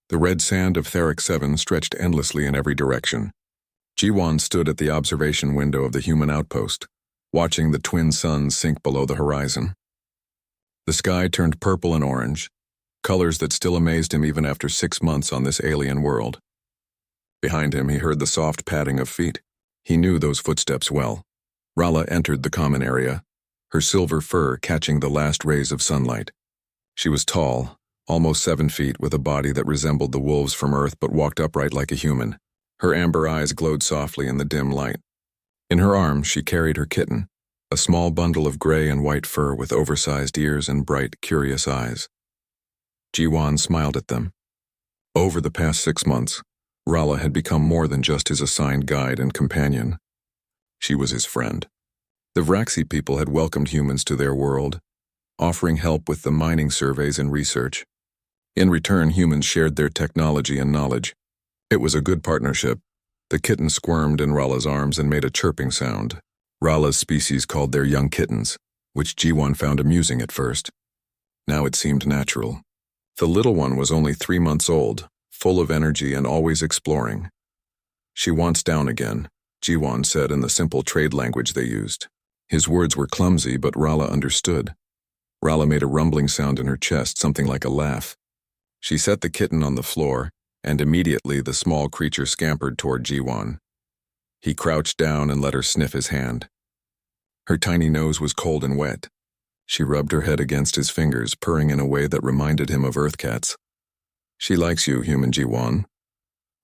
The red sand of Theric 7 stretched endlessly in every direction. Jiwan stood at the observation window of the human outpost, watching the twin suns sink below the horizon. The sky turned purple and orange, colors that still amazed him even after 6 months on this alien world. Behind him, he heard the soft padding of feet. He knew those footsteps well. Rala entered the common area, her silver fur catching the last rays of sunlight. She was tall, almost 7 feet, with a body that resembled the wolves from Earth but walked upright like a human. Her amber eyes glowed softly in the dim light. In her arms, she carried her kitten, a small bundle of gray and white fur with oversized ears and bright, curious eyes. Jiwan smiled at them. Over the past 6 months, Rala had become more than just his assigned guide and companion. She was his friend. The Vraxi people had welcomed humans to their world, offering help with the mining surveys and research. In return, humans shared their technology and knowledge. It was a good partnership. The kitten squirmed in Rala's arms and made a chirping sound. Rala's species called their young kittens, which Jiwan found amusing at first. Now it seemed natural. The little one was only 3 months old, full of energy and always exploring. "She wants down again," Jiwan said in the simple trade language they used. His words were clumsy, but Rala understood. Rala made a rumbling sound in her chest, something like a laugh. She set the kitten on the floor, and immediately the small creature scampered toward Jiwan. He crouched down and let her sniff his hand. Her tiny nose was cold and wet. She rubbed her head against his fingers, purring in a way that reminded him of Earth cats. "She likes you, human Jiwan,"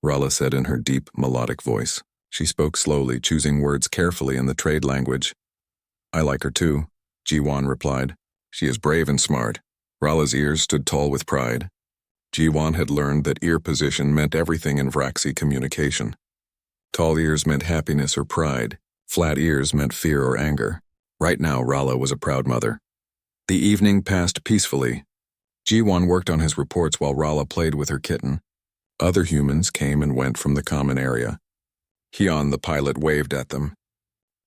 Rala said in her deep, melodic voice. She spoke slowly, choosing words carefully in the trade language. "I like her too," Jiwan replied. "She is brave and smart." Rala's ears stood tall with pride. Jiwan had learned that ear position meant everything in Vraxi communication. Tall ears meant happiness or pride. Flat ears meant fear or anger. Right now, Rala was a proud mother. The evening passed peacefully. Jiwan worked on his reports while Rala played with her kitten. Other humans came and went from the common area. Hyun, the pilot, waved at them.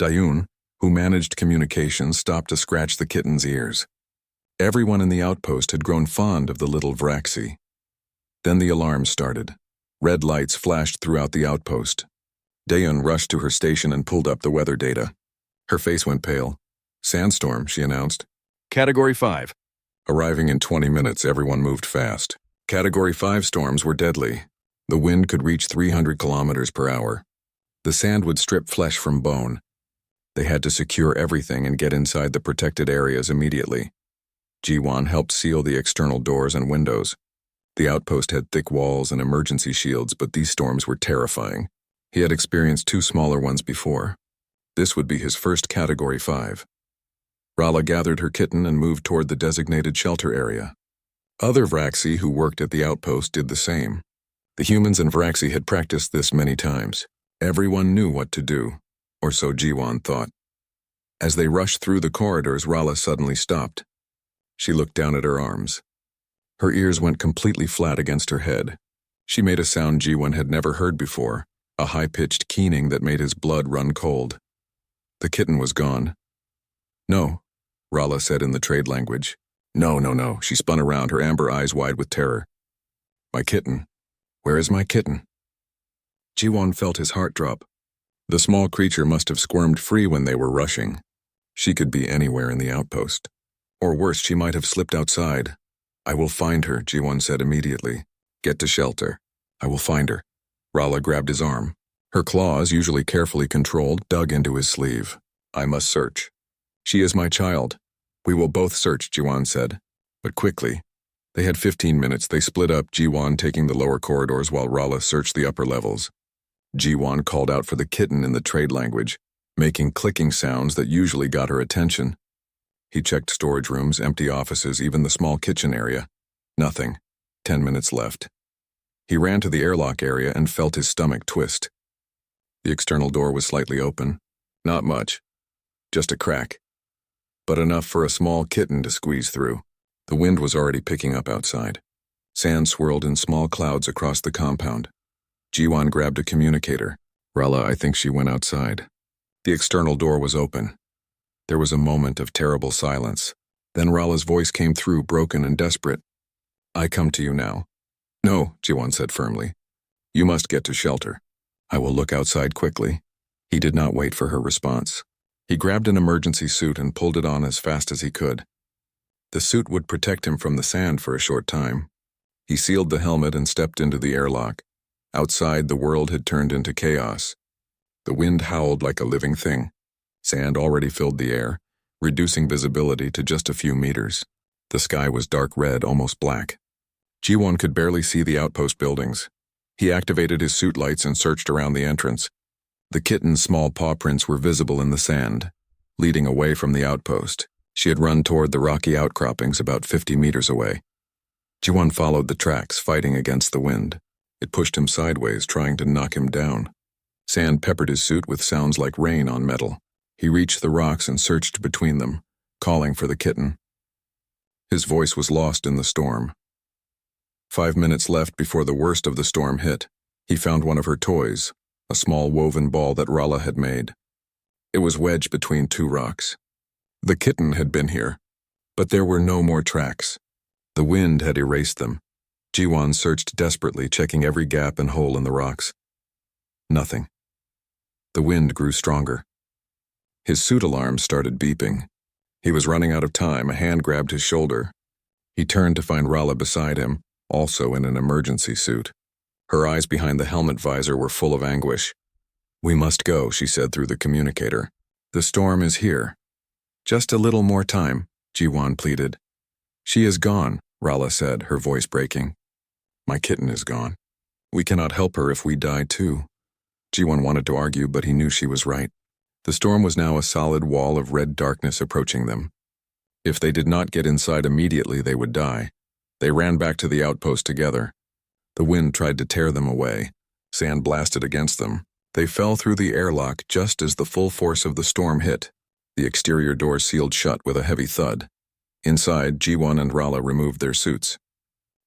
Dayun, who managed communications, stopped to scratch the kitten's ears. Everyone in the outpost had grown fond of the little Vraxi. Then the alarm started. Red lights flashed throughout the outpost. Dayun rushed to her station and pulled up the weather data. Her face went pale. "Sandstorm," she announced. "Category 5. Arriving in 20 minutes, everyone moved fast. Category 5 storms were deadly. The wind could reach 300 kilometers per hour. The sand would strip flesh from bone. They had to secure everything and get inside the protected areas immediately. Jiwan helped seal the external doors and windows. The outpost had thick walls and emergency shields, but these storms were terrifying. He had experienced 2 smaller ones before. This would be his first Category 5. Rala gathered her kitten and moved toward the designated shelter area. Other Vraxi who worked at the outpost did the same. The humans in Vraxi had practiced this many times. Everyone knew what to do, or so Jiwan thought. As they rushed through the corridors, Rala suddenly stopped. She looked down at her arms. Her ears went completely flat against her head. She made a sound Jiwan had never heard before, a high-pitched keening that made his blood run cold. The kitten was gone. "No," Rala said in the trade language. No. She spun around, her amber eyes wide with terror. "My kitten. Where is my kitten?" Jiwan felt his heart drop. The small creature must have squirmed free when they were rushing. She could be anywhere in the outpost. Or worse, she might have slipped outside. "I will find her," Jiwan said immediately. "Get to shelter. I will find her." Rala grabbed his arm. Her claws, usually carefully controlled, dug into his sleeve. "I must search. She is my child. We will both search," Jiwan said. But quickly. They had 15 minutes. They split up, Jiwan taking the lower corridors while Rala searched the upper levels. Jiwan called out for the kitten in the trade language, making clicking sounds that usually got her attention. He checked storage rooms, empty offices, even the small kitchen area. Nothing. 10 minutes left. He ran to the airlock area and felt his stomach twist. The external door was slightly open. Not much. Just a crack. But enough for a small kitten to squeeze through. The wind was already picking up outside. Sand swirled in small clouds across the compound. Jiwan grabbed a communicator. "Rala, I think she went outside." The external door was open. There was a moment of terrible silence. Then Rala's voice came through, broken and desperate. "I come to you now." No, Jiwon said firmly. You must get to shelter. I will look outside quickly. He did not wait for her response. He grabbed an emergency suit and pulled it on as fast as he could. The suit would protect him from the sand for a short time. He sealed the helmet and stepped into the airlock. Outside, the world had turned into chaos. The wind howled like a living thing. Sand already filled the air, reducing visibility to just a few meters. The sky was dark red, almost black. Jiwon could barely see the outpost buildings. He activated his suit lights and searched around the entrance. The kitten's small paw prints were visible in the sand, leading away from the outpost. She had run toward the rocky outcroppings about 50 meters away. Jiwon followed the tracks, fighting against the wind. It pushed him sideways, trying to knock him down. Sand peppered his suit with sounds like rain on metal. He reached the rocks and searched between them, calling for the kitten. His voice was lost in the storm. 5 minutes left before the worst of the storm hit. He found one of her toys, a small woven ball that Rala had made. It was wedged between two rocks. The kitten had been here, but there were no more tracks. The wind had erased them. Jiwon searched desperately, checking every gap and hole in the rocks. Nothing. The wind grew stronger. His suit alarm started beeping. He was running out of time. A hand grabbed his shoulder. He turned to find Rala beside him, also in an emergency suit. Her eyes behind the helmet visor were full of anguish. "We must go," she said through the communicator. "The storm is here." "Just a little more time," Jiwon pleaded. "She is gone," Rala said, her voice breaking. "My kitten is gone. We cannot help her if we die too." Jiwon wanted to argue, but he knew she was right. The storm was now a solid wall of red darkness approaching them. If they did not get inside immediately, they would die. They ran back to the outpost together. The wind tried to tear them away. Sand blasted against them. They fell through the airlock just as the full force of the storm hit. The exterior door sealed shut with a heavy thud. Inside, Jiwon and Rala removed their suits.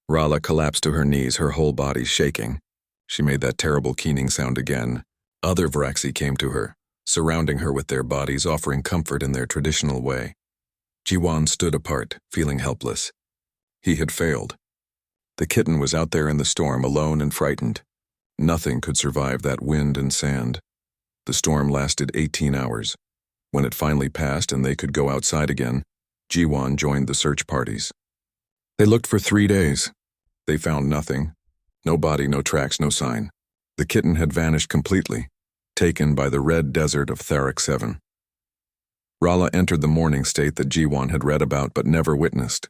Rala collapsed to her knees, her whole body shaking. She made that terrible keening sound again. Other Vraxi came to her, surrounding her with their bodies, offering comfort in their traditional way. Jiwon stood apart, feeling helpless. He had failed. The kitten was out there in the storm, alone and frightened. Nothing could survive that wind and sand. The storm lasted 18 hours. When it finally passed and they could go outside again, Jiwon joined the search parties. They looked for 3 days. They found nothing. No body, no tracks, no sign. The kitten had vanished completely, taken by the red desert of Tharak 7. Rala entered the mourning state that Jiwon had read about but never witnessed.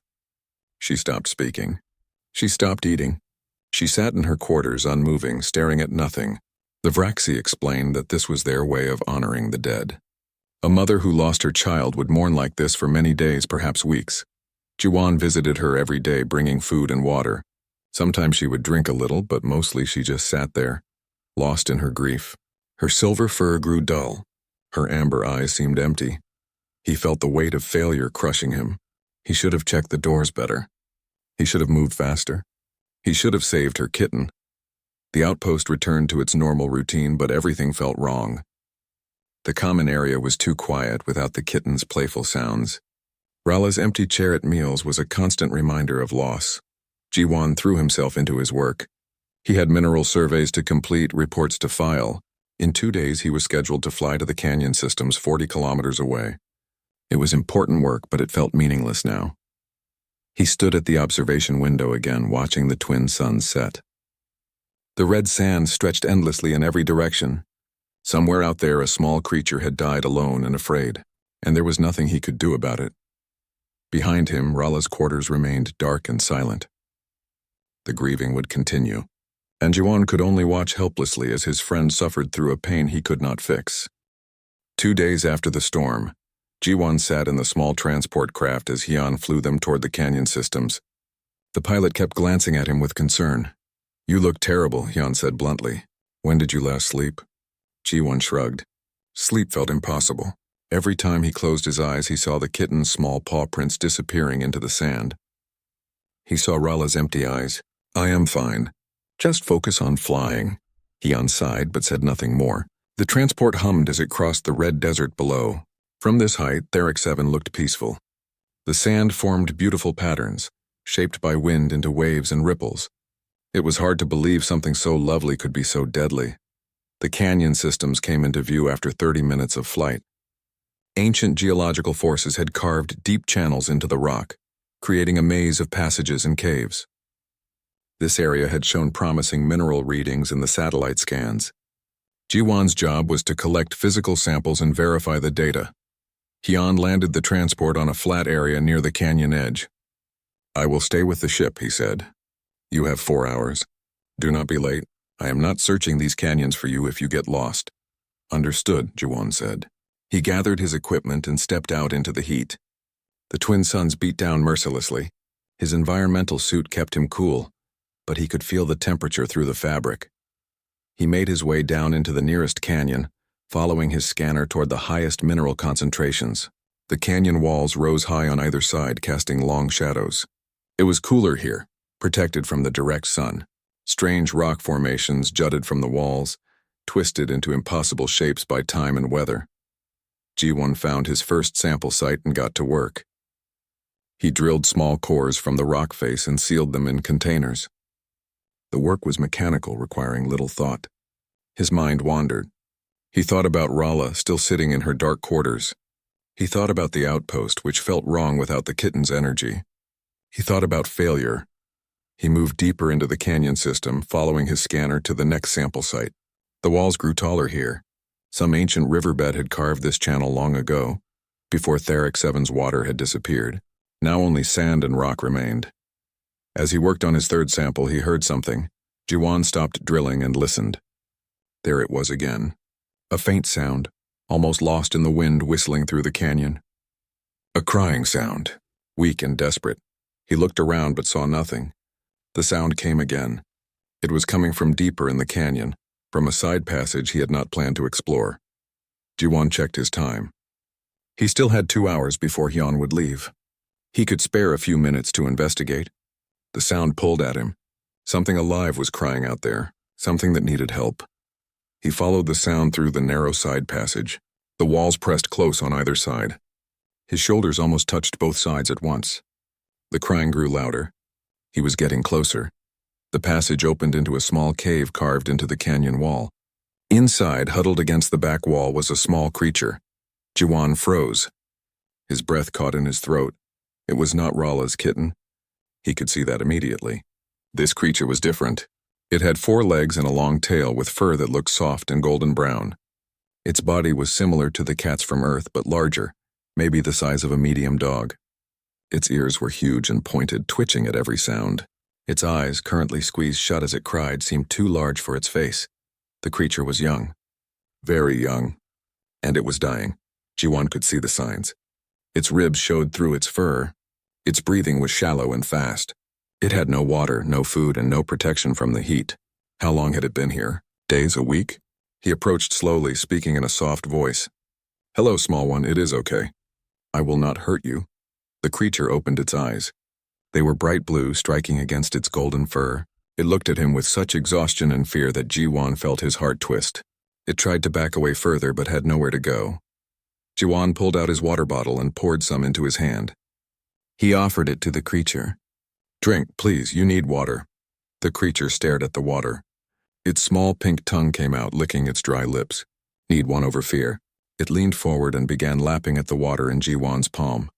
She stopped speaking. She stopped eating. She sat in her quarters, unmoving, staring at nothing. The Vraxi explained that this was their way of honoring the dead. A mother who lost her child would mourn like this for many days, perhaps weeks. Jiwon visited her every day, bringing food and water. Sometimes she would drink a little, but mostly she just sat there, lost in her grief. Her silver fur grew dull. Her amber eyes seemed empty. He felt the weight of failure crushing him. He should have checked the doors better. He should have moved faster. He should have saved her kitten. The outpost returned to its normal routine, but everything felt wrong. The common area was too quiet without the kitten's playful sounds. Rala's empty chair at meals was a constant reminder of loss. Jiwon threw himself into his work. He had mineral surveys to complete, reports to file. In 2 days, he was scheduled to fly to the canyon systems 40 kilometers away. It was important work, but it felt meaningless now. He stood at the observation window again, watching the twin suns set. The red sand stretched endlessly in every direction. Somewhere out there, a small creature had died alone and afraid, and there was nothing he could do about it. Behind him, Rala's quarters remained dark and silent. The grieving would continue, and Jiwon could only watch helplessly as his friend suffered through a pain he could not fix. 2 days after the storm, Jiwon sat in the small transport craft as Hyun flew them toward the canyon systems. The pilot kept glancing at him with concern. "You look terrible," Hyun said bluntly. "When did you last sleep?" Jiwon shrugged. Sleep felt impossible. Every time he closed his eyes, he saw the kitten's small paw prints disappearing into the sand. He saw Rala's empty eyes. "I am fine. Just focus on flying." Hyun sighed but said nothing more. The transport hummed as it crossed the red desert below. From this height, Tharak 7 looked peaceful. The sand formed beautiful patterns, shaped by wind into waves and ripples. It was hard to believe something so lovely could be so deadly. The canyon systems came into view after 30 minutes of flight. Ancient geological forces had carved deep channels into the rock, creating a maze of passages and caves. This area had shown promising mineral readings in the satellite scans. Jiwan's job was to collect physical samples and verify the data. Hyun landed the transport on a flat area near the canyon edge. "I will stay with the ship," he said. "You have 4 hours. Do not be late. I am not searching these canyons for you if you get lost." "Understood," Jiwan said. He gathered his equipment and stepped out into the heat. The twin suns beat down mercilessly. His environmental suit kept him cool, but he could feel the temperature through the fabric. He made his way down into the nearest canyon, following his scanner toward the highest mineral concentrations. The canyon walls rose high on either side, casting long shadows. It was cooler here, protected from the direct sun. Strange rock formations jutted from the walls, twisted into impossible shapes by time and weather. Jiwan found his first sample site and got to work. He drilled small cores from the rock face and sealed them in containers. The work was mechanical, requiring little thought. His mind wandered. He thought about Rala still sitting in her dark quarters. He thought about the outpost, which felt wrong without the kitten's energy. He thought about failure. He moved deeper into the canyon system, following his scanner to the next sample site. The walls grew taller here. Some ancient riverbed had carved this channel long ago, before Theric 7's water had disappeared. Now only sand and rock remained. As he worked on his third sample, he heard something. Jiwan stopped drilling and listened. There it was again. A faint sound, almost lost in the wind whistling through the canyon. A crying sound, weak and desperate. He looked around but saw nothing. The sound came again. It was coming from deeper in the canyon, from a side passage he had not planned to explore. Jiwan checked his time. He still had 2 hours before Hyun would leave. He could spare a few minutes to investigate. The sound pulled at him. Something alive was crying out there, something that needed help. He followed the sound through the narrow side passage. The walls pressed close on either side. His shoulders almost touched both sides at once. The crying grew louder. He was getting closer. The passage opened into a small cave carved into the canyon wall. Inside, huddled against the back wall, was a small creature. Jiwan froze. His breath caught in his throat. It was not Rala's kitten. He could see that immediately. This creature was different. It had 4 legs and a long tail with fur that looked soft and golden brown. Its body was similar to the cat's from Earth, but larger, maybe the size of a medium dog. Its ears were huge and pointed, twitching at every sound. Its eyes, currently squeezed shut as it cried, seemed too large for its face. The creature was young. Very young. And it was dying. Jiwan could see the signs. Its ribs showed through its fur. Its breathing was shallow and fast. It had no water, no food, and no protection from the heat. How long had it been here? Days, a week? He approached slowly, speaking in a soft voice. "Hello, small one, it is okay. I will not hurt you." The creature opened its eyes. They were bright blue, striking against its golden fur. It looked at him with such exhaustion and fear that Jiwan felt his heart twist. It tried to back away further but had nowhere to go. Jiwan pulled out his water bottle and poured some into his hand. He offered it to the creature. "Drink, please, you need water." The creature stared at the water. Its small pink tongue came out, licking its dry lips. "Need one over fear." It leaned forward and began lapping at the water in Jiwan's palm.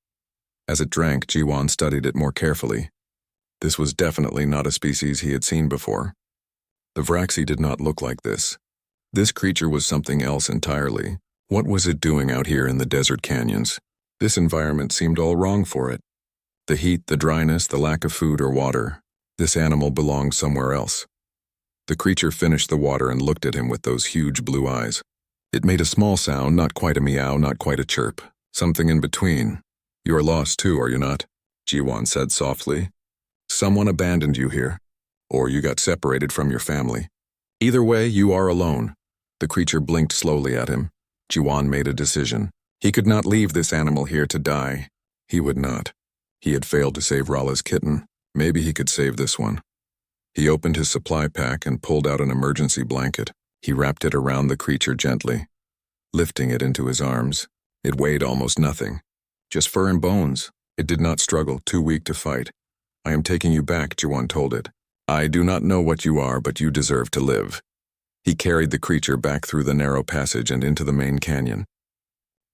As it drank, Jiwan studied it more carefully. This was definitely not a species he had seen before. The Vraxi did not look like this. This creature was something else entirely. What was it doing out here in the desert canyons? This environment seemed all wrong for it. The heat, the dryness, the lack of food or water. This animal belonged somewhere else. The creature finished the water and looked at him with those huge blue eyes. It made a small sound, not quite a meow, not quite a chirp. Something in between. "You are lost too, are you not?" Jiwan said softly. "Someone abandoned you here. Or you got separated from your family. Either way, you are alone." The creature blinked slowly at him. Jiwan made a decision. He could not leave this animal here to die. He would not. He had failed to save Rala's kitten. Maybe he could save this one. He opened his supply pack and pulled out an emergency blanket. He wrapped it around the creature gently, lifting it into his arms. It weighed almost nothing. Just fur and bones. It did not struggle, too weak to fight. "I am taking you back," Jiwan told it. I do not know what you are, but you deserve to live. He carried the creature back through the narrow passage and into the main canyon.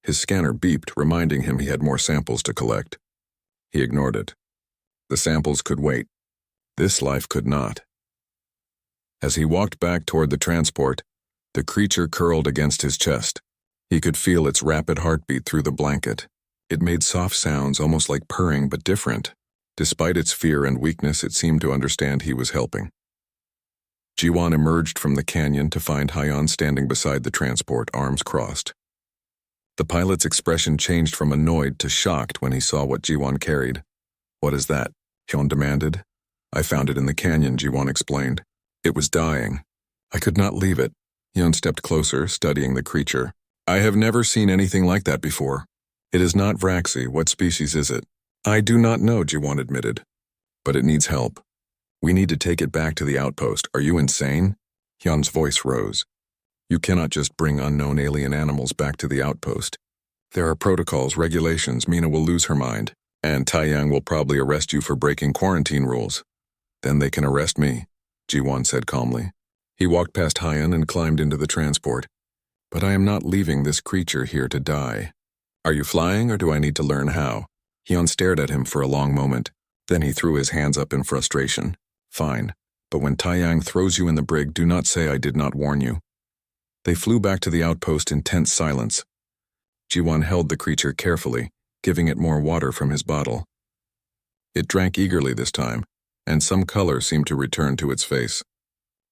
His scanner beeped, reminding him he had more samples to collect. He ignored it. The samples could wait. This life could not. As he walked back toward the transport, the creature curled against his chest. He could feel its rapid heartbeat through the blanket. It made soft sounds, almost like purring, but different. Despite its fear and weakness, it seemed to understand he was helping. Jiwan emerged from the canyon to find Hyan standing beside the transport, arms crossed. The pilot's expression changed from annoyed to shocked when he saw what Jiwan carried. "What is that?" Hyun demanded. "I found it in the canyon," Jiwan explained. "It was dying. I could not leave it." Hyun stepped closer, studying the creature. "I have never seen anything like that before. It is not Vraxi. What species is it?" "I do not know," Jiwan admitted. "But it needs help. We need to take it back to the outpost. Are you insane?" Hyun's voice rose. "You cannot just bring unknown alien animals back to the outpost. There are protocols, regulations. Mina will lose her mind, and Taeyang will probably arrest you for breaking quarantine rules. Then they can arrest me," Jiwan said calmly. He walked past Hyan and climbed into the transport. "But I am not leaving this creature here to die. Are you flying, or do I need to learn how?" Hyun stared at him for a long moment. Then he threw his hands up in frustration. "Fine, but when Taeyang throws you in the brig, do not say I did not warn you." They flew back to the outpost in tense silence. Jiwan held the creature carefully, giving it more water from his bottle. It drank eagerly this time, and some color seemed to return to its face.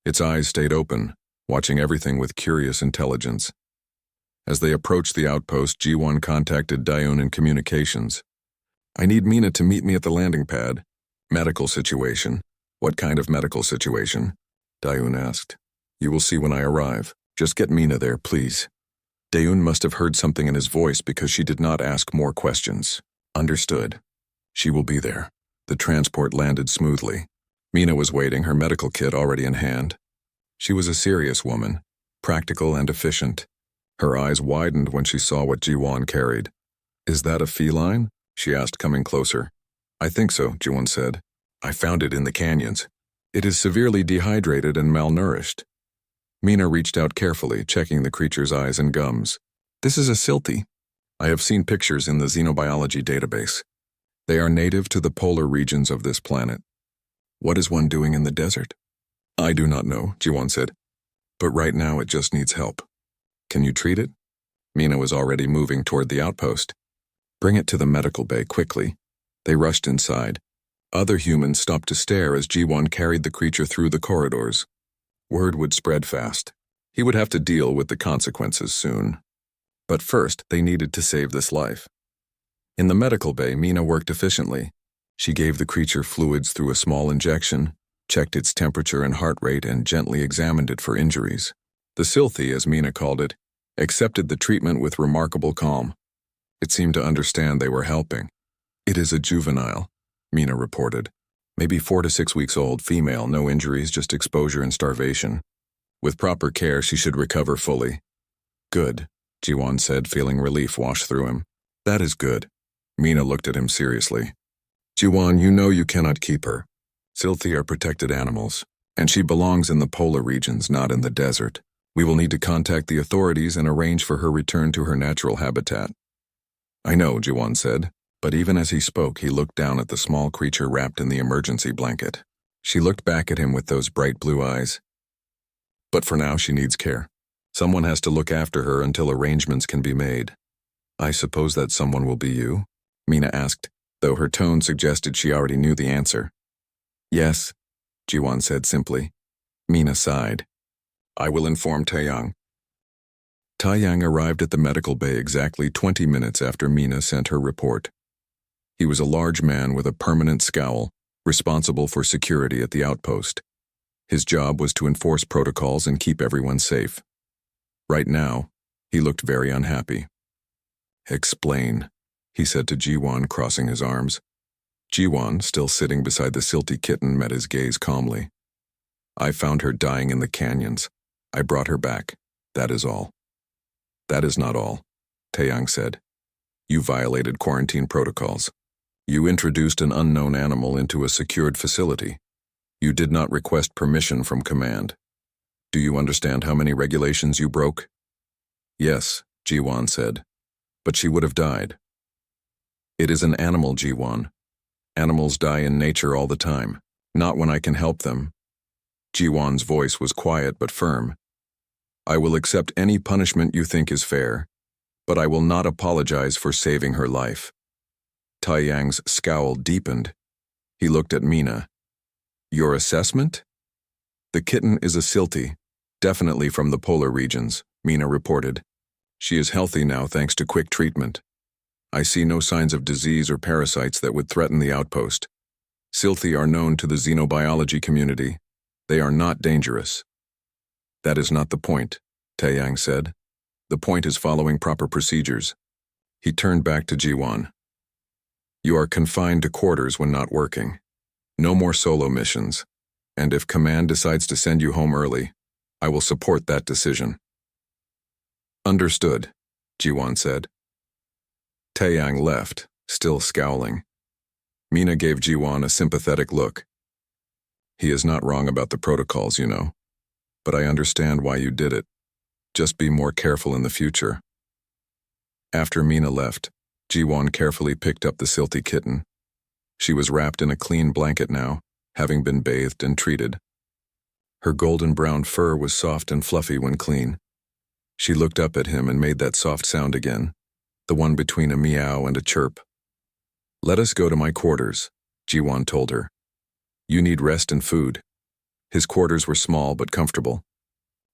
Its eyes stayed open, watching everything with curious intelligence. As they approached the outpost, Jiwan contacted Daeun in communications. "I need Mina to meet me at the landing pad. Medical situation." "What kind of medical situation?" Daeun asked. "You will see when I arrive. Just get Mina there, please." Daeun must have heard something in his voice because she did not ask more questions. "Understood. She will be there." The transport landed smoothly. Mina was waiting, her medical kit already in hand. She was a serious woman, practical and efficient. Her eyes widened when she saw what Jiwan carried. "Is that a feline?" she asked, coming closer. "I think so," Jiwan said. "I found it in the canyons. It is severely dehydrated and malnourished." Mina reached out carefully, checking the creature's eyes and gums. "This is a silty. I have seen pictures in the xenobiology database. They are native to the polar regions of this planet. What is one doing in the desert?" "I do not know," Jiwan said. "But right now it just needs help." "Can you treat it?" Mina was already moving toward the outpost. "Bring it to the medical bay quickly." They rushed inside. Other humans stopped to stare as Jiwan carried the creature through the corridors. Word would spread fast. He would have to deal with the consequences soon. But first, they needed to save this life. In the medical bay, Mina worked efficiently. She gave the creature fluids through a small injection, checked its temperature and heart rate, and gently examined it for injuries. The Silthy, as Mina called it, accepted the treatment with remarkable calm. It seemed to understand they were helping. "It is a juvenile," Mina reported. "Maybe 4 to 6 weeks old, female, no injuries, just exposure and starvation. With proper care, she should recover fully." "Good," Jiwan said, feeling relief wash through him. "That is good." Mina looked at him seriously. "Jiwan, you know you cannot keep her. Silthy are protected animals, and she belongs in the polar regions, not in the desert. We will need to contact the authorities and arrange for her return to her natural habitat." "I know," Jiwan said, but even as he spoke, he looked down at the small creature wrapped in the emergency blanket. She looked back at him with those bright blue eyes. "But for now, she needs care. Someone has to look after her until arrangements can be made." "I suppose that someone will be you?" Mina asked, though her tone suggested she already knew the answer. "Yes," Jiwan said simply. Mina sighed. "I will inform Taeyang." Taeyang arrived at the medical bay exactly 20 minutes after Mina sent her report. He was a large man with a permanent scowl, responsible for security at the outpost. His job was to enforce protocols and keep everyone safe. Right now, he looked very unhappy. "Explain," he said to Jiwan, crossing his arms. Jiwan, still sitting beside the silty kitten, met his gaze calmly. "I found her dying in the canyons. I brought her back. That is all." "That is not all," Taeyang said. "You violated quarantine protocols. You introduced an unknown animal into a secured facility. You did not request permission from command. Do you understand how many regulations you broke? Yes, Jiwan said, but she would have died. It is an animal, Jiwan. Animals die in nature all the time, not when I can help them. Jiwan's voice was quiet but firm. I will accept any punishment you think is fair, but I will not apologize for saving her life. Taiyang's scowl deepened. He looked at Mina. Your assessment? The kitten is a silty, definitely from the polar regions, Mina reported. She is healthy now thanks to quick treatment. I see no signs of disease or parasites that would threaten the outpost. Silty are known to the xenobiology community. They are not dangerous. That is not the point, Taiyang said. The point is following proper procedures. He turned back to Jiwan. You are confined to quarters when not working. No more solo missions. And if command decides to send you home early, I will support that decision. Understood, Jiwan said. Taiyang left, still scowling. Mina gave Jiwan a sympathetic look. He is not wrong about the protocols, you know. But I understand why you did it. Just be more careful in the future. After Mina left, Jiwan carefully picked up the silty kitten. She was wrapped in a clean blanket now, having been bathed and treated. Her golden brown fur was soft and fluffy when clean. She looked up at him and made that soft sound again, the one between a meow and a chirp. Let us go to my quarters, Jiwan told her. You need rest and food. His quarters were small but comfortable.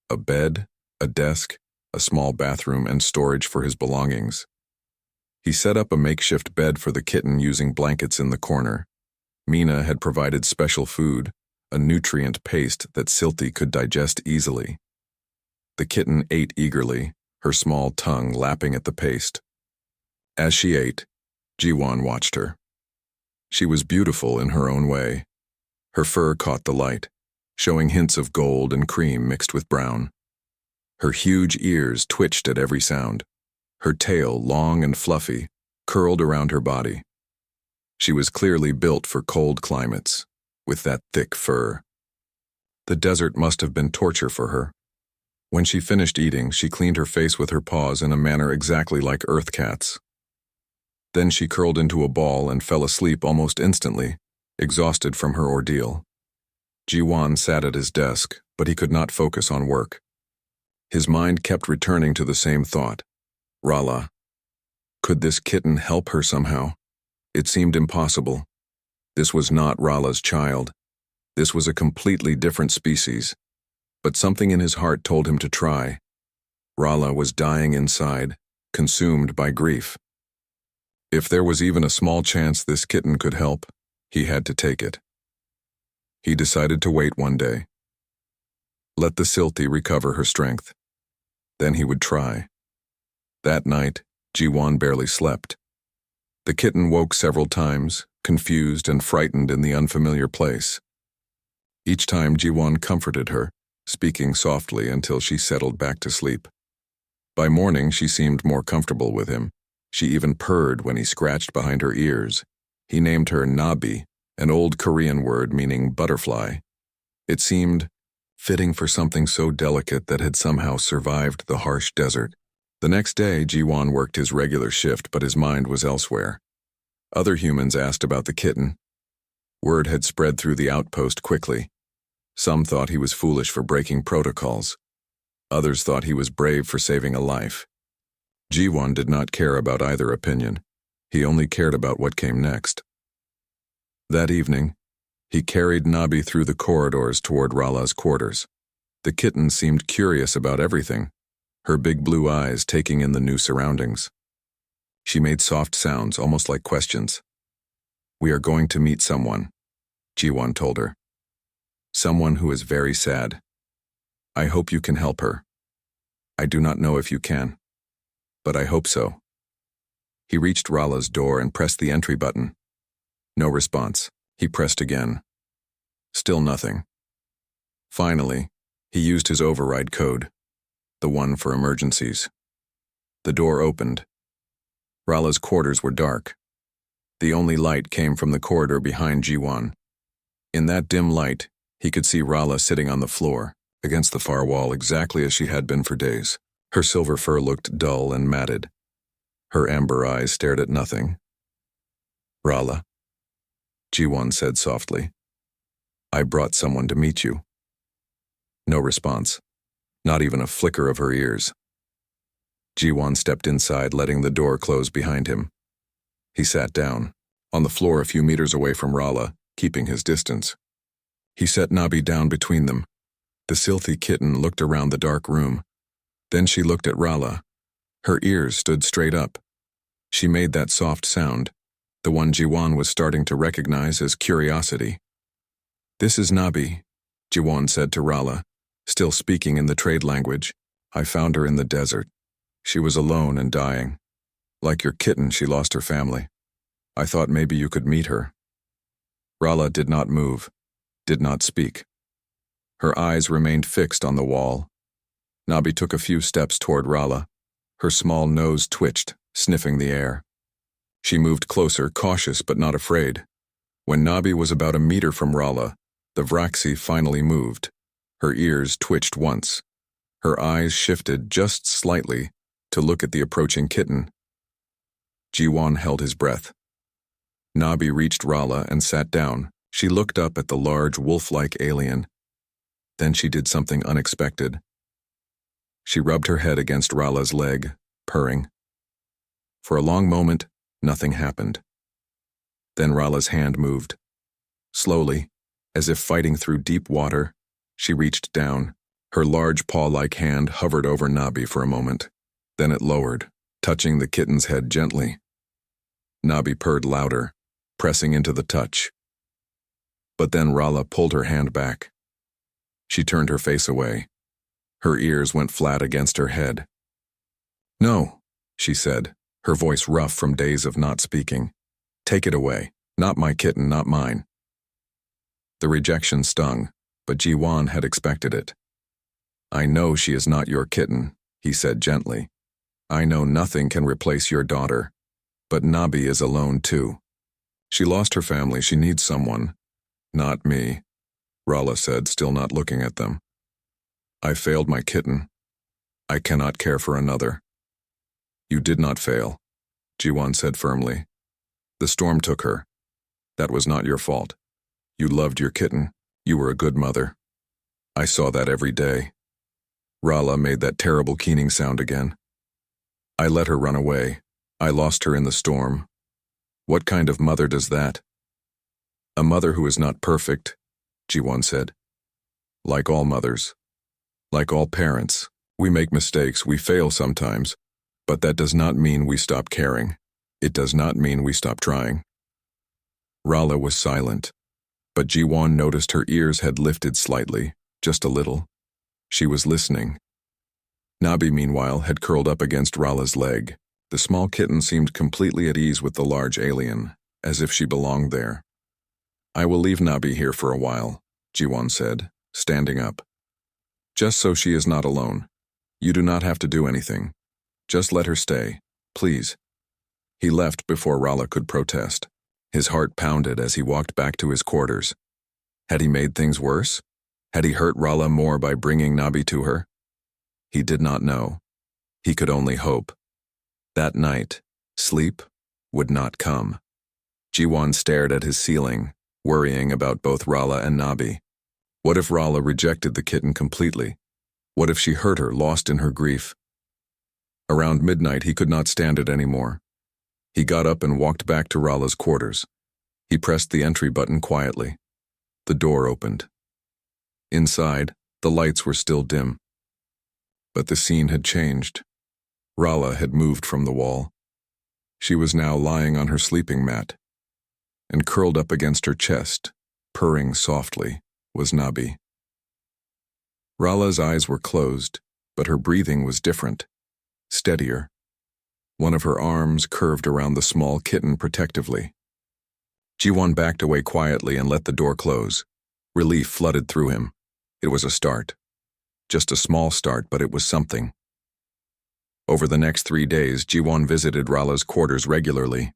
A bed, a desk, a small bathroom, and storage for his belongings. He set up a makeshift bed for the kitten using blankets in the corner. Mina had provided special food, a nutrient paste that Silty could digest easily. The kitten ate eagerly, her small tongue lapping at the paste. As she ate, Jiwan watched her. She was beautiful in her own way. Her fur caught the light, showing hints of gold and cream mixed with brown. Her huge ears twitched at every sound. Her tail, long and fluffy, curled around her body. She was clearly built for cold climates, with that thick fur. The desert must have been torture for her. When she finished eating, she cleaned her face with her paws in a manner exactly like earth cats. Then she curled into a ball and fell asleep almost instantly, exhausted from her ordeal. Jiwan sat at his desk, but he could not focus on work. His mind kept returning to the same thought. Rala. Could this kitten help her somehow? It seemed impossible. This was not Rala's child. This was a completely different species. But something in his heart told him to try. Rala was dying inside, consumed by grief. If there was even a small chance this kitten could help, he had to take it. He decided to wait one day. Let the Silty recover her strength. Then he would try. That night, Jiwan barely slept. The kitten woke several times, confused and frightened in the unfamiliar place. Each time Jiwan comforted her, speaking softly until she settled back to sleep. By morning, she seemed more comfortable with him. She even purred when he scratched behind her ears. He named her Nabi, an old Korean word meaning butterfly. It seemed fitting for something so delicate that had somehow survived the harsh desert. The next day, Jiwan worked his regular shift, but his mind was elsewhere. Other humans asked about the kitten. Word had spread through the outpost quickly. Some thought he was foolish for breaking protocols. Others thought he was brave for saving a life. Jiwan did not care about either opinion. He only cared about what came next. That evening, he carried Nabi through the corridors toward Rala's quarters. The kitten seemed curious about everything, her big blue eyes taking in the new surroundings. She made soft sounds, almost like questions. We are going to meet someone, Jiwan told her. Someone who is very sad. I hope you can help her. I do not know if you can, but I hope so. He reached Rala's door and pressed the entry button. No response. He pressed again. Still nothing. Finally, he used his override code, the one for emergencies. The door opened. Rala's quarters were dark. The only light came from the corridor behind Jiwan. In that dim light, He could see Rala sitting on the floor, against the far wall exactly as she had been for days. Her silver fur looked dull and matted. Her amber eyes stared at nothing. "Rala," Jiwon said softly. "I brought someone to meet you." No response, not even a flicker of her ears. Jiwon stepped inside, letting the door close behind him. He sat down, on the floor a few meters away from Rala, keeping his distance. He set Nabi down between them. The silthy kitten looked around the dark room. Then she looked at Rala. Her ears stood straight up. She made that soft sound, the one Jiwon was starting to recognize as curiosity. "This is Nabi," Jiwon said to Rala, still speaking in the trade language. "I found her in the desert. She was alone and dying. Like your kitten, she lost her family. I thought maybe you could meet her." Rala did not move, did not speak. Her eyes remained fixed on the wall. Nabi took a few steps toward Rala. Her small nose twitched, sniffing the air. She moved closer, cautious but not afraid. When Nabi was about a meter from Rala, the Vraxi finally moved. Her ears twitched once. Her eyes shifted just slightly to look at the approaching kitten. Jiwon held his breath. Nabi reached Rala and sat down. She looked up at the large wolf-like alien. Then she did something unexpected. She rubbed her head against Rala's leg, purring. For a long moment, nothing happened. Then Rala's hand moved. Slowly, as if fighting through deep water, she reached down. Her large paw-like hand hovered over Nabi for a moment. Then it lowered, touching the kitten's head gently. Nabi purred louder, pressing into the touch. But then Rala pulled her hand back. She turned her face away. Her ears went flat against her head. "No," she said, her voice rough from days of not speaking. "Take it away. Not my kitten, not mine." The rejection stung, but Jiwon had expected it. "I know she is not your kitten," he said gently. "I know nothing can replace your daughter, but Nabi is alone too. She lost her family, she needs someone. Not me," Rala said, still not looking at them. "I failed my kitten. I cannot care for another." "You did not fail," Jiwon said firmly. "The storm took her. That was not your fault. You loved your kitten. You were a good mother. I saw that every day." Rala made that terrible keening sound again. "I let her run away. I lost her in the storm. What kind of mother does that?" "A mother who is not perfect," Jiwon said. "Like all mothers. Like all parents. We make mistakes, we fail sometimes, but that does not mean we stop caring. It does not mean we stop trying." Rala was silent, but Jiwon noticed her ears had lifted slightly, just a little. She was listening. Nabi, meanwhile, had curled up against Rala's leg. The small kitten seemed completely at ease with the large alien, as if she belonged there. "I will leave Nabi here for a while," Jiwon said, standing up. "Just so she is not alone. You do not have to do anything. Just let her stay, please." He left before Rala could protest. His heart pounded as he walked back to his quarters. Had he made things worse? Had he hurt Rala more by bringing Nabi to her? He did not know. He could only hope. That night, sleep would not come. Jiwon stared at his ceiling, worrying about both Rala and Nabi. What if Rala rejected the kitten completely? What if she hurt her, lost in her grief? Around midnight, he could not stand it anymore. He got up and walked back to Rala's quarters. He pressed the entry button quietly. The door opened. Inside, the lights were still dim. But the scene had changed. Rala had moved from the wall. She was now lying on her sleeping mat, and curled up against her chest, purring softly, was Nabi. Rala's eyes were closed, but her breathing was different, steadier. One of her arms curved around the small kitten protectively. Jiwon backed away quietly and let the door close. Relief flooded through him. It was a start. Just a small start, but it was something. Over the next 3 days, Jiwon visited Rala's quarters regularly.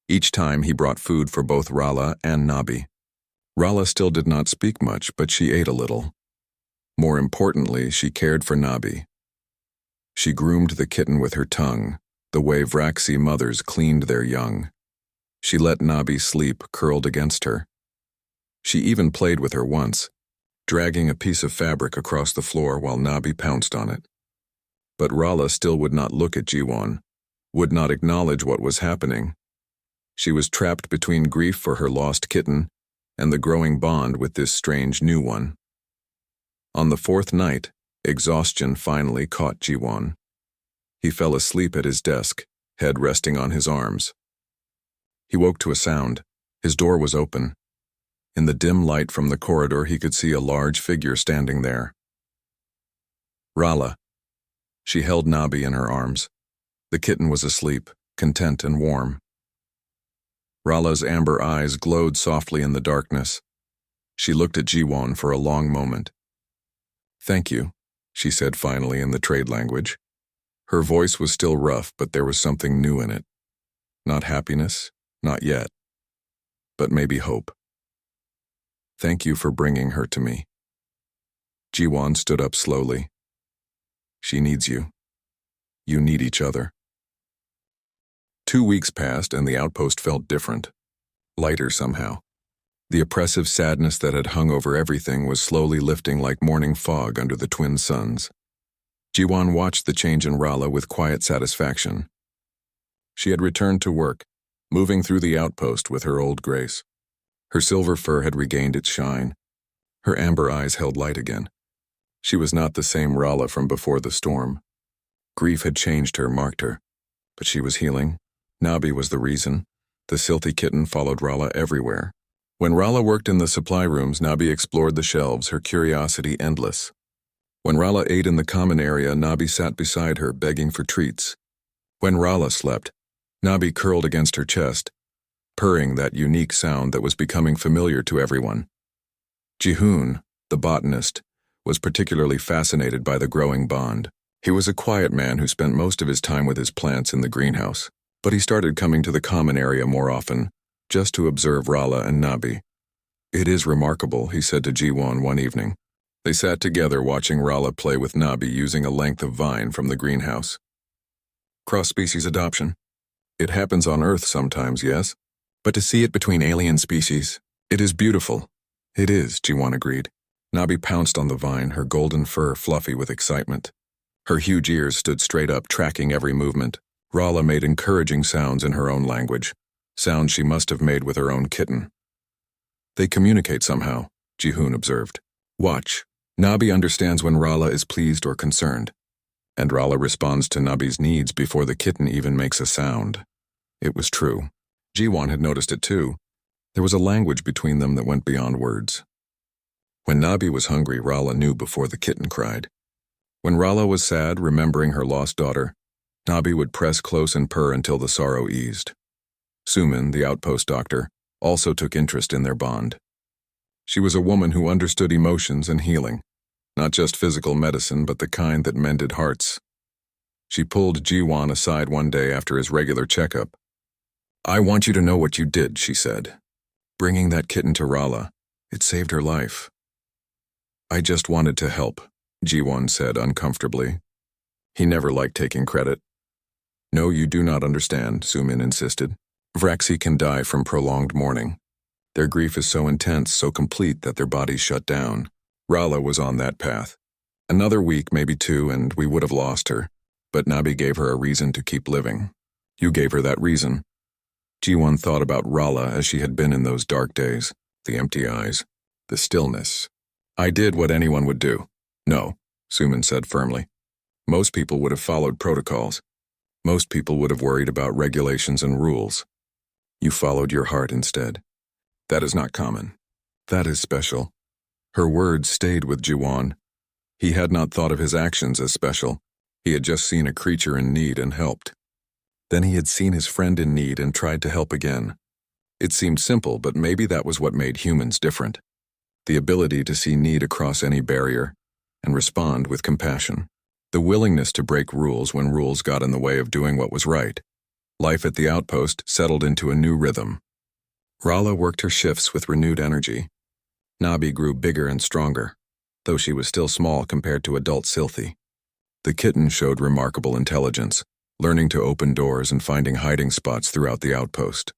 Each time he brought food for both Rala and Nabi. Rala still did not speak much, but she ate a little. More importantly, she cared for Nabi. She groomed the kitten with her tongue, the way Vraxi mothers cleaned their young. She let Nabi sleep curled against her. She even played with her once, dragging a piece of fabric across the floor while Nabi pounced on it. But Rala still would not look at Jiwon, would not acknowledge what was happening. She was trapped between grief for her lost kitten and the growing bond with this strange new one. On the fourth night, exhaustion finally caught Jiwon. He fell asleep at his desk, head resting on his arms. He woke to a sound. His door was open. In the dim light from the corridor, he could see a large figure standing there. Rala. She held Nabi in her arms. The kitten was asleep, content and warm. Rala's amber eyes glowed softly in the darkness. She looked at Jiwon for a long moment. "Thank you," she said finally in the trade language. Her voice was still rough, but there was something new in it. Not happiness, not yet, but maybe hope. "Thank you for bringing her to me." Jiwon stood up slowly. "She needs you. You need each other." 2 weeks passed and the outpost felt different, lighter somehow. The oppressive sadness that had hung over everything was slowly lifting like morning fog under the twin suns. Jiwon watched the change in Rala with quiet satisfaction. She had returned to work, moving through the outpost with her old grace. Her silver fur had regained its shine. Her amber eyes held light again. She was not the same Rala from before the storm. Grief had changed her, marked her. But she was healing. Nabi was the reason. The silty kitten followed Rala everywhere. When Rala worked in the supply rooms, Nabi explored the shelves, her curiosity endless. When Rala ate in the common area, Nabi sat beside her, begging for treats. When Rala slept, Nabi curled against her chest, purring that unique sound that was becoming familiar to everyone. Jihoon, the botanist, was particularly fascinated by the growing bond. He was a quiet man who spent most of his time with his plants in the greenhouse, but he started coming to the common area more often, just to observe Rala and Nabi. "It is remarkable," he said to Jiwon one evening. They sat together watching Rala play with Nabi using a length of vine from the greenhouse. "Cross-species adoption. It happens on Earth sometimes, yes? But to see it between alien species, it is beautiful." "It is," Jiwon agreed. Nabi pounced on the vine, her golden fur fluffy with excitement. Her huge ears stood straight up, tracking every movement. Rala made encouraging sounds in her own language, sounds she must have made with her own kitten. "They communicate somehow," Jihoon observed. "Watch. Nabi understands when Rala is pleased or concerned, and Rala responds to Nabi's needs before the kitten even makes a sound." It was true. Jiwon had noticed it too. There was a language between them that went beyond words. When Nabi was hungry, Rala knew before the kitten cried. When Rala was sad, remembering her lost daughter, Nabi would press close and purr until the sorrow eased. Sumin, the outpost doctor, also took interest in their bond. She was a woman who understood emotions and healing, not just physical medicine, but the kind that mended hearts. She pulled Jiwon aside one day after his regular checkup. "I want you to know what you did," she said. "Bringing that kitten to Rala, it saved her life." "I just wanted to help," Jiwon said uncomfortably. He never liked taking credit. "No, you do not understand," Sumin insisted. "Vraxi can die from prolonged mourning. Their grief is so intense, so complete that their bodies shut down. Rala was on that path. Another week, maybe 2, and we would have lost her. But Nabi gave her a reason to keep living. You gave her that reason." Jiwon thought about Rala as she had been in those dark days, the empty eyes, the stillness. "I did what anyone would do." "No," Sumin said firmly. "Most people would have followed protocols. Most people would have worried about regulations and rules. You followed your heart instead. That is not common. That is special." Her words stayed with Jiwon. He had not thought of his actions as special. He had just seen a creature in need and helped. Then he had seen his friend in need and tried to help again. It seemed simple, but maybe that was what made humans different. The ability to see need across any barrier and respond with compassion. The willingness to break rules when rules got in the way of doing what was right. Life at the outpost settled into a new rhythm. Rala worked her shifts with renewed energy. Nabi grew bigger and stronger, though she was still small compared to adult Silthy. The kitten showed remarkable intelligence, learning to open doors and finding hiding spots throughout the outpost.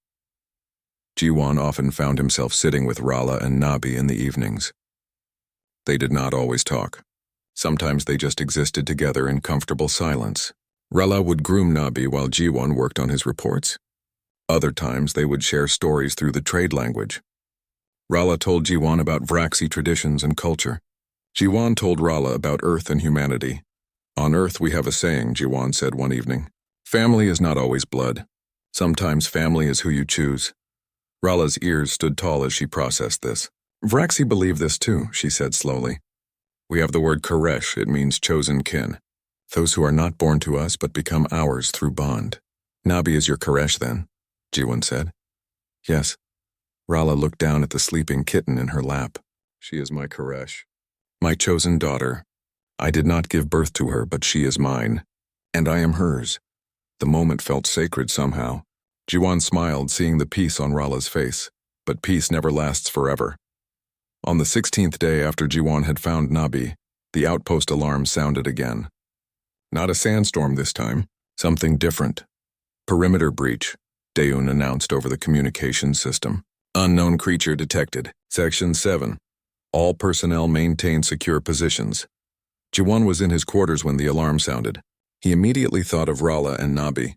Jiwon often found himself sitting with Rala and Nabi in the evenings. They did not always talk. Sometimes they just existed together in comfortable silence. Rala would groom Nabi while Jiwon worked on his reports. Other times they would share stories through the trade language. Rala told Jiwon about Vraxi traditions and culture. Jiwon told Rala about Earth and humanity. On Earth we have a saying, Jiwon said one evening. Family is not always blood. Sometimes family is who you choose. Rala's ears stood tall as she processed this. Vraxi believe this too, she said slowly. We have the word Koresh, it means chosen kin. Those who are not born to us but become ours through bond. Nabi is your Koresh then, Jiwon said. Yes. Rala looked down at the sleeping kitten in her lap. She is my Koresh. My chosen daughter. I did not give birth to her, but she is mine. And I am hers. The moment felt sacred somehow. Jiwon smiled, seeing the peace on Rala's face. But peace never lasts forever. On the 16th day after Jiwon had found Nabi, the outpost alarm sounded again. Not a sandstorm this time, something different. Perimeter breach, Daeun announced over the communications system. Unknown creature detected. Section 7. All personnel maintain secure positions. Jiwon was in his quarters when the alarm sounded. He immediately thought of Rala and Nabi.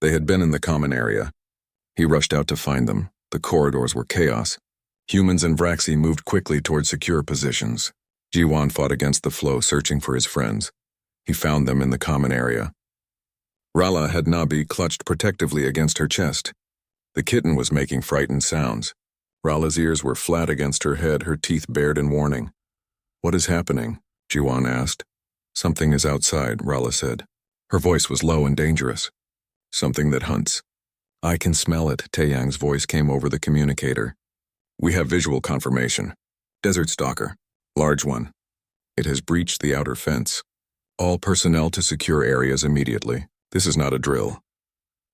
They had been in the common area. He rushed out to find them. The corridors were chaos. Humans and Vraxi moved quickly toward secure positions. Jiwon fought against the flow, searching for his friends. He found them in the common area. Rala had Nabi clutched protectively against her chest. The kitten was making frightened sounds. Rala's ears were flat against her head, her teeth bared in warning. What is happening? Jiwon asked. Something is outside, Rala said. Her voice was low and dangerous. Something that hunts. I can smell it, Taeyang's voice came over the communicator. We have visual confirmation. Desert stalker. Large one. It has breached the outer fence. All personnel to secure areas immediately. This is not a drill.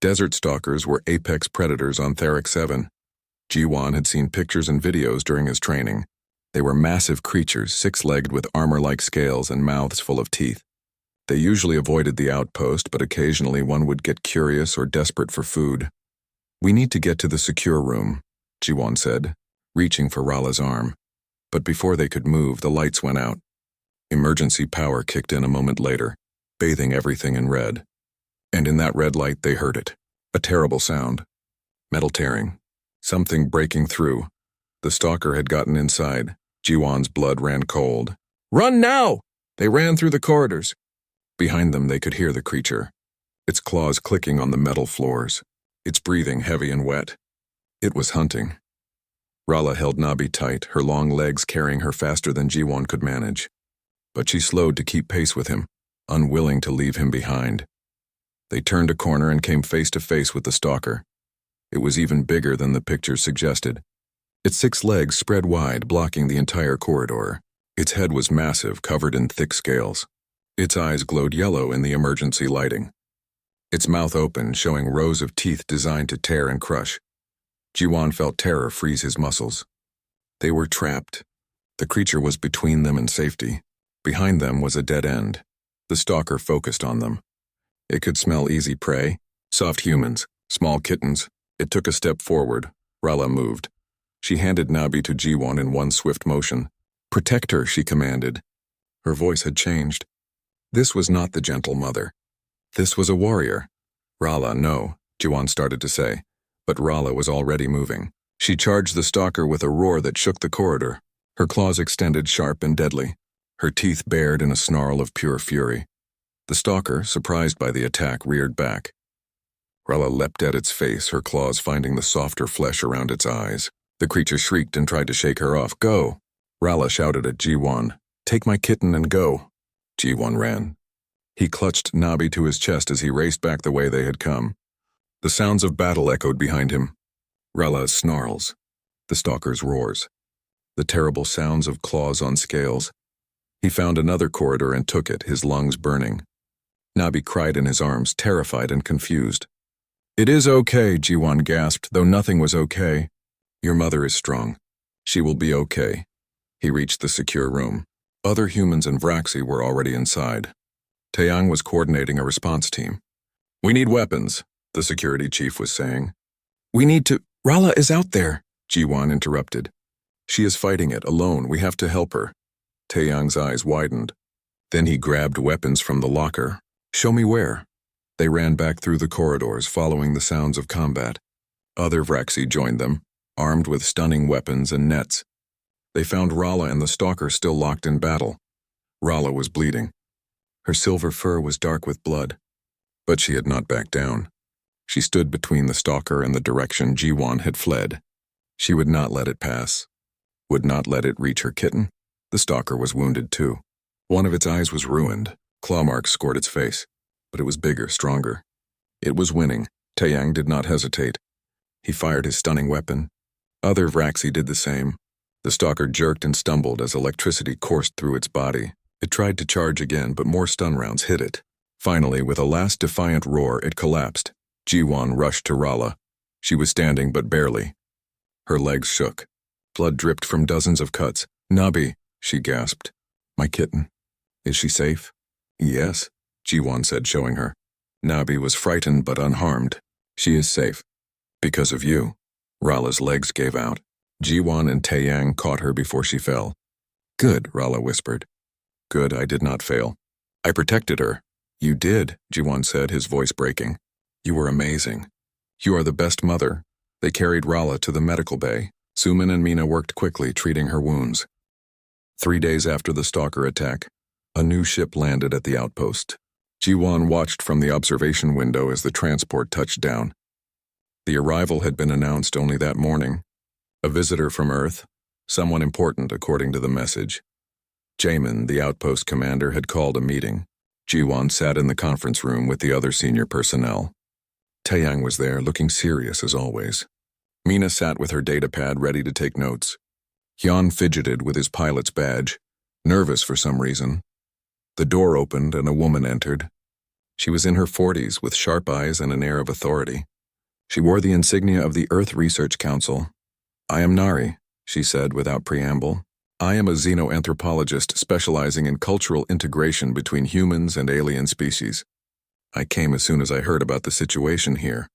Desert stalkers were apex predators on Theric 7. Jiwon had seen pictures and videos during his training. They were massive creatures, six-legged with armor-like scales and mouths full of teeth. They usually avoided the outpost, but occasionally one would get curious or desperate for food. We need to get to the secure room, Jiwon said, reaching for Rala's arm. But before they could move, the lights went out. Emergency power kicked in a moment later, bathing everything in red. And in that red light they heard it. A terrible sound. Metal tearing. Something breaking through. The stalker had gotten inside. Jiwon's blood ran cold. Run now! They ran through the corridors. Behind them they could hear the creature. Its claws clicking on the metal floors. Its breathing heavy and wet. It was hunting. Rala held Nabi tight, her long legs carrying her faster than Jiwon could manage. But she slowed to keep pace with him, unwilling to leave him behind. They turned a corner and came face to face with the stalker. It was even bigger than the picture suggested. Its 6 legs spread wide, blocking the entire corridor. Its head was massive, covered in thick scales. Its eyes glowed yellow in the emergency lighting. Its mouth open, showing rows of teeth designed to tear and crush. Jiwon felt terror freeze his muscles. They were trapped. The creature was between them and safety. Behind them was a dead end. The stalker focused on them. It could smell easy prey, soft humans, small kittens. It took a step forward. Rala moved. She handed Nabi to Jiwon in one swift motion. Protect her, she commanded. Her voice had changed. This was not the gentle mother. This was a warrior. Rala, no, Jiwon started to say, but Rala was already moving. She charged the stalker with a roar that shook the corridor. Her claws extended sharp and deadly, her teeth bared in a snarl of pure fury. The stalker, surprised by the attack, reared back. Rala leapt at its face, her claws finding the softer flesh around its eyes. The creature shrieked and tried to shake her off. Go! Rala shouted at Jiwon. Take my kitten and go. Jiwon ran. He clutched Nabi to his chest as he raced back the way they had come. The sounds of battle echoed behind him. Rala's snarls. The stalker's roars. The terrible sounds of claws on scales. He found another corridor and took it, his lungs burning. Nabi cried in his arms, terrified and confused. It is okay, Jiwon gasped, though nothing was okay. Your mother is strong. She will be okay. He reached the secure room. Other humans and Vraxi were already inside. Taeyang was coordinating a response team. "We need weapons," the security chief was saying. "We need to— Rala is out there," Jiwon interrupted. "She is fighting it alone. We have to help her." Taeyang's eyes widened. Then he grabbed weapons from the locker. "Show me where." They ran back through the corridors, following the sounds of combat. Other Vraxi joined them, armed with stunning weapons and nets. They found Rala and the stalker still locked in battle. Rala was bleeding. Her silver fur was dark with blood. But she had not backed down. She stood between the stalker and the direction Jiwon had fled. She would not let it pass. Would not let it reach her kitten. The stalker was wounded too. One of its eyes was ruined. Claw marks scored its face. But it was bigger, stronger. It was winning. Taeyang did not hesitate. He fired his stunning weapon. Other Vraxi did the same. The stalker jerked and stumbled as electricity coursed through its body. It tried to charge again, but more stun rounds hit it. Finally, with a last defiant roar, it collapsed. Jiwon rushed to Rala. She was standing, but barely. Her legs shook. Blood dripped from dozens of cuts. "Nabi," she gasped. "My kitten. Is she safe?" "Yes," Jiwon said, showing her. Nabi was frightened but unharmed. "She is safe. Because of you." Rala's legs gave out. Jiwon and Taeyang caught her before she fell. "Good," Rala whispered. "Good, I did not fail. I protected her." "You did," Jiwon said, his voice breaking. "You were amazing. You are the best mother." They carried Rala to the medical bay. Suman and Mina worked quickly, treating her wounds. 3 days after the stalker attack, a new ship landed at the outpost. Jiwon watched from the observation window as the transport touched down. The arrival had been announced only that morning. A visitor from Earth, someone important according to the message. Jamin, the outpost commander, had called a meeting. Jiwon sat in the conference room with the other senior personnel. Taeyang was there, looking serious as always. Mina sat with her datapad ready to take notes. Hyun fidgeted with his pilot's badge, nervous for some reason. The door opened and a woman entered. She was in her 40s with sharp eyes and an air of authority. She wore the insignia of the Earth Research Council. "I am Nari," she said without preamble. "I am a xenoanthropologist specializing in cultural integration between humans and alien species. I came as soon as I heard about the situation here."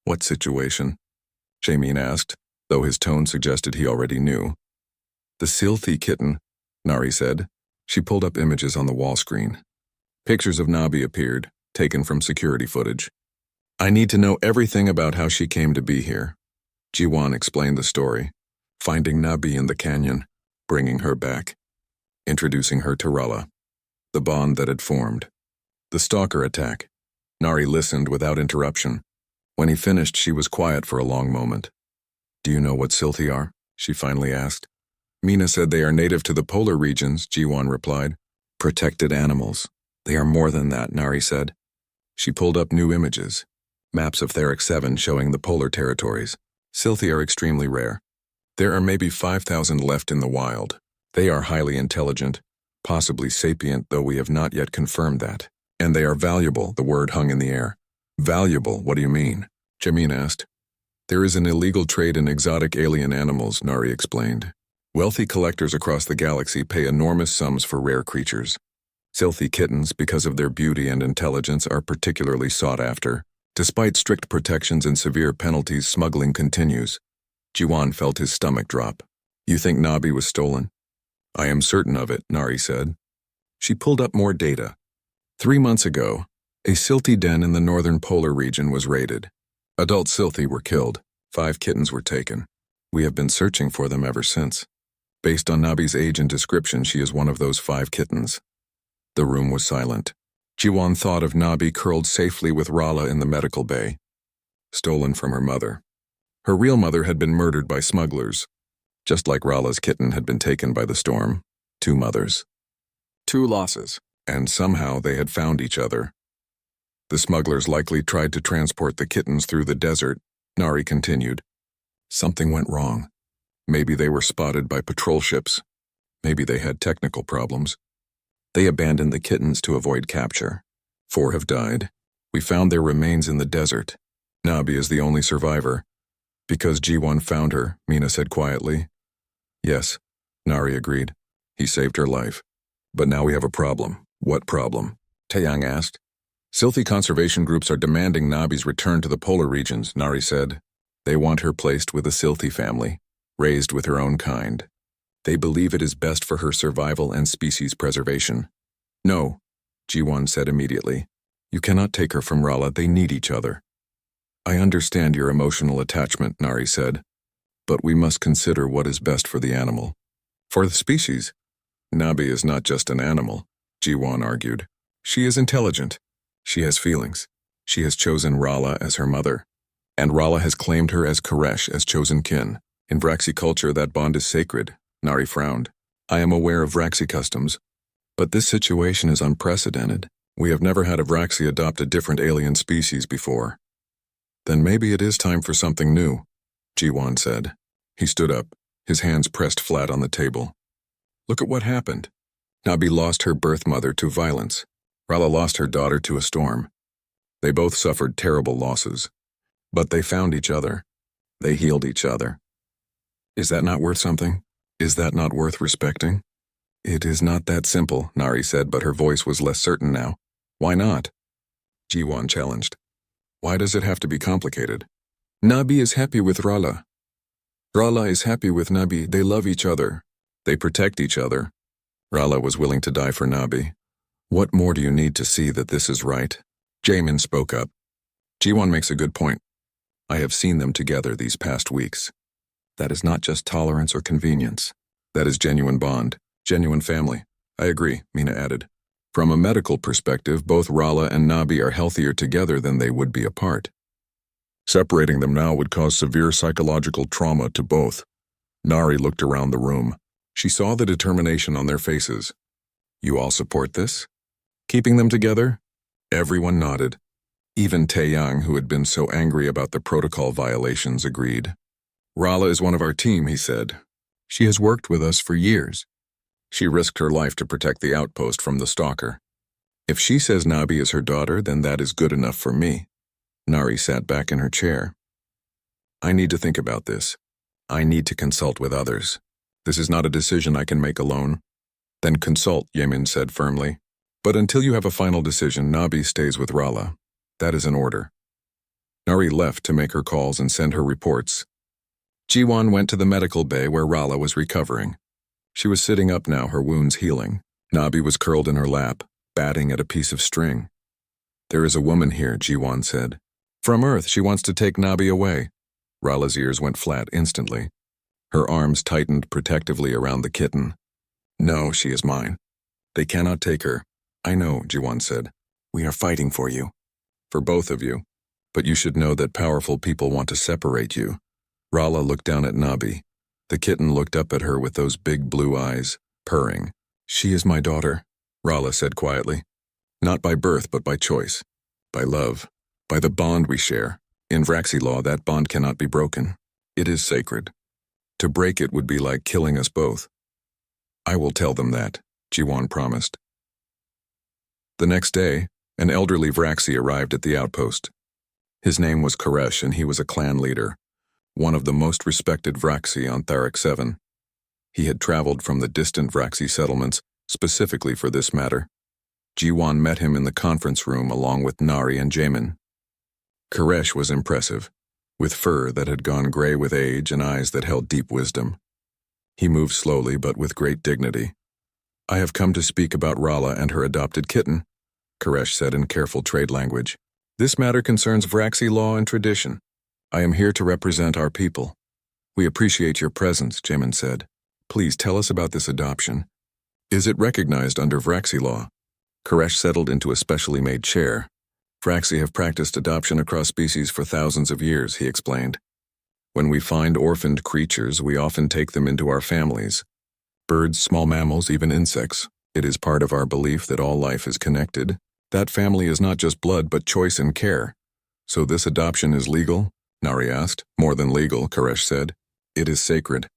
"What situation?" Jamin asked, though his tone suggested he already knew. "The Silthy kitten," Nari said. She pulled up images on the wall screen. Pictures of Nabi appeared, taken from security footage. "I need to know everything about how she came to be here." Jiwon explained the story, finding Nabi in the canyon, bringing her back, introducing her to Rala, the bond that had formed. The stalker attack. Nari listened without interruption. When he finished, she was quiet for a long moment. "Do you know what Silthi are?" she finally asked. "Mina said they are native to the polar regions," Jiwon replied. "Protected animals. They are more than that," Nari said. She pulled up new images, maps of Theric 7 showing the polar territories. Silthi are extremely rare. There are maybe 5,000 left in the wild. They are highly intelligent, possibly sapient, though we have not yet confirmed that. And they are valuable, the word hung in the air. "Valuable, what do you mean?" Jamin asked. "There is an illegal trade in exotic alien animals," Nari explained. "Wealthy collectors across the galaxy pay enormous sums for rare creatures. Silthy kittens, because of their beauty and intelligence, are particularly sought after. Despite strict protections and severe penalties, smuggling continues." Jiwon felt his stomach drop. "You think Nabi was stolen?" "I am certain of it," Nari said. She pulled up more data. 3 months ago, a Silthi den in the northern polar region was raided. Adult Silthi were killed. 5 kittens were taken. We have been searching for them ever since. Based on Nabi's age and description, she is one of those 5 kittens. The room was silent. Jiwon thought of Nabi curled safely with Rala in the medical bay. Stolen from her mother. Her real mother had been murdered by smugglers, just like Rala's kitten had been taken by the storm. 2 mothers. 2 losses. And somehow they had found each other. The smugglers likely tried to transport the kittens through the desert, Nari continued. Something went wrong. Maybe they were spotted by patrol ships. Maybe they had technical problems. They abandoned the kittens to avoid capture. 4 have died. We found their remains in the desert. Nabi is the only survivor. Because G1 found her, Mina said quietly. Yes, Nari agreed. He saved her life. But now we have a problem. What problem? Taeyang asked. Silthy conservation groups are demanding Nabi's return to the polar regions, Nari said. They want her placed with a Silthy family, raised with her own kind. They believe it is best for her survival and species preservation. No, Jiwon said immediately. You cannot take her from Rala, they need each other. I understand your emotional attachment, Nari said, but we must consider what is best for the animal. For the species, Nabi is not just an animal, Jiwon argued. She is intelligent. She has feelings. She has chosen Rala as her mother. And Rala has claimed her as Koresh as chosen kin. In Vraxi culture, that bond is sacred, Nari frowned. I am aware of Vraxi customs, but this situation is unprecedented. We have never had a Vraxi adopt a different alien species before. Then maybe it is time for something new, Jiwon said. He stood up, his hands pressed flat on the table. Look at what happened. Nabi lost her birth mother to violence. Rala lost her daughter to a storm. They both suffered terrible losses. But they found each other. They healed each other. Is that not worth something? Is that not worth respecting? It is not that simple, Nari said, but her voice was less certain now. Why not? Jiwon challenged. Why does it have to be complicated? Nabi is happy with Rala. Rala is happy with Nabi. They love each other. They protect each other. Rala was willing to die for Nabi. What more do you need to see that this is right? Jaemin spoke up. Jiwon makes a good point. I have seen them together these past weeks. That is not just tolerance or convenience. That is genuine bond, genuine family. I agree, Mina added. From a medical perspective, both Rala and Nabi are healthier together than they would be apart. Separating them now would cause severe psychological trauma to both. Nari looked around the room. She saw the determination on their faces. You all support this? Keeping them together? Everyone nodded. Even Taeyang, who had been so angry about the protocol violations, agreed. Rala is one of our team, he said. She has worked with us for years. She risked her life to protect the outpost from the stalker. If she says Nabi is her daughter, then that is good enough for me. Nari sat back in her chair. I need to think about this. I need to consult with others. This is not a decision I can make alone. Then consult, Jaemin said firmly. But until you have a final decision, Nabi stays with Rala. That is an order. Nari left to make her calls and send her reports. Jiwon went to the medical bay where Rala was recovering. She was sitting up now, her wounds healing. Nabi was curled in her lap, batting at a piece of string. There is a woman here, Jiwon said. From Earth, she wants to take Nabi away. Rala's ears went flat instantly. Her arms tightened protectively around the kitten. No, she is mine. They cannot take her. I know, Jiwon said. We are fighting for you. For both of you. But you should know that powerful people want to separate you. Rala looked down at Nabi. The kitten looked up at her with those big blue eyes, purring. She is my daughter, Rala said quietly. Not by birth, but by choice. By love. By the bond we share. In Vraxi law, that bond cannot be broken. It is sacred. To break it would be like killing us both. I will tell them that, Jiwon promised. The next day, an elderly Vraxi arrived at the outpost. His name was Koresh, and he was a clan leader, one of the most respected Vraxi on Tharak 7. He had traveled from the distant Vraxi settlements specifically for this matter. Jiwon met him in the conference room along with Nari and Jaemin. Koresh was impressive, with fur that had gone gray with age and eyes that held deep wisdom. He moved slowly but with great dignity. I have come to speak about Rala and her adopted kitten, Koresh said in careful trade language. This matter concerns Vraxi law and tradition. I am here to represent our people. We appreciate your presence, Jaemin said. Please tell us about this adoption. Is it recognized under Vraxi law? Koresh settled into a specially made chair. Vraxi have practiced adoption across species for thousands of years, he explained. When we find orphaned creatures, we often take them into our families. Birds, small mammals, even insects. It is part of our belief that all life is connected. That family is not just blood, but choice and care. So this adoption is legal? Nari asked. More than legal, Koresh said. It is sacred.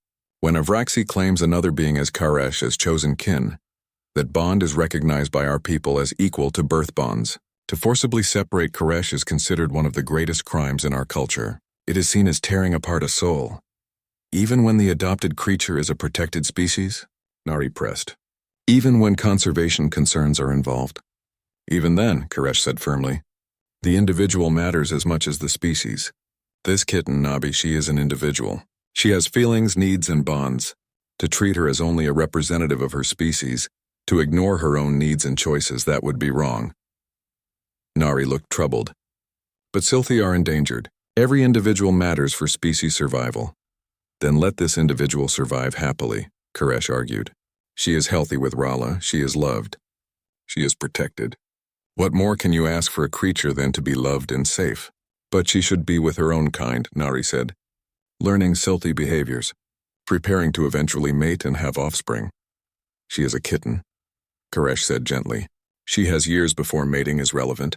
When a Vraxi claims another being as Koresh as chosen kin, that bond is recognized by our people as equal to birth bonds. To forcibly separate Koresh is considered one of the greatest crimes in our culture. It is seen as tearing apart a soul. Even when the adopted creature is a protected species? Nari pressed. Even when conservation concerns are involved? Even then, Koresh said firmly. The individual matters as much as the species. This kitten, Nabi, she is an individual. She has feelings, needs, and bonds. To treat her as only a representative of her species, to ignore her own needs and choices, that would be wrong. Nari looked troubled. But Silthi are endangered. Every individual matters for species survival. Then let this individual survive happily, Koresh argued. She is healthy with Rala, she is loved. She is protected. What more can you ask for a creature than to be loved and safe? But she should be with her own kind, Nari said. Learning Silthi behaviors. Preparing to eventually mate and have offspring. She is a kitten, Koresh said gently. She has years before mating is relevant.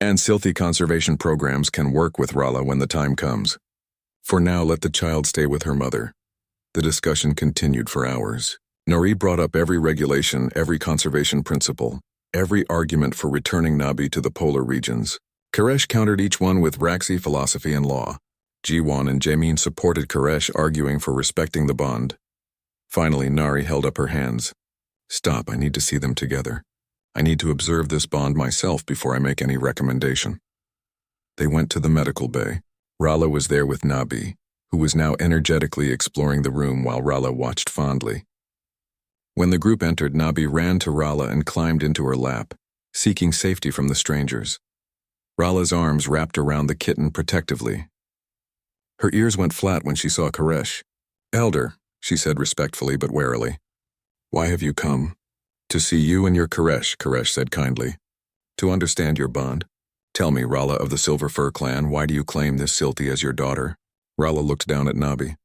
And Silthi conservation programs can work with Rala when the time comes. For now, let the child stay with her mother. The discussion continued for hours. Nari brought up every regulation, every conservation principle, every argument for returning Nabi to the polar regions. Koresh countered each one with Raxi philosophy and law. Jiwan and Jamin supported Koresh, arguing for respecting the bond. Finally, Nari held up her hands. Stop, I need to see them together. I need to observe this bond myself before I make any recommendation. They went to the medical bay. Rala was there with Nabi, who was now energetically exploring the room while Rala watched fondly. When the group entered, Nabi ran to Rala and climbed into her lap, seeking safety from the strangers. Rala's arms wrapped around the kitten protectively. Her ears went flat when she saw Koresh. Elder, she said respectfully but warily. Why have you come? To see you and your Koresh, Koresh said kindly. To understand your bond. Tell me, Rala of the Silver Fur clan, why do you claim this Silthi as your daughter? Rala looked down at Nabi.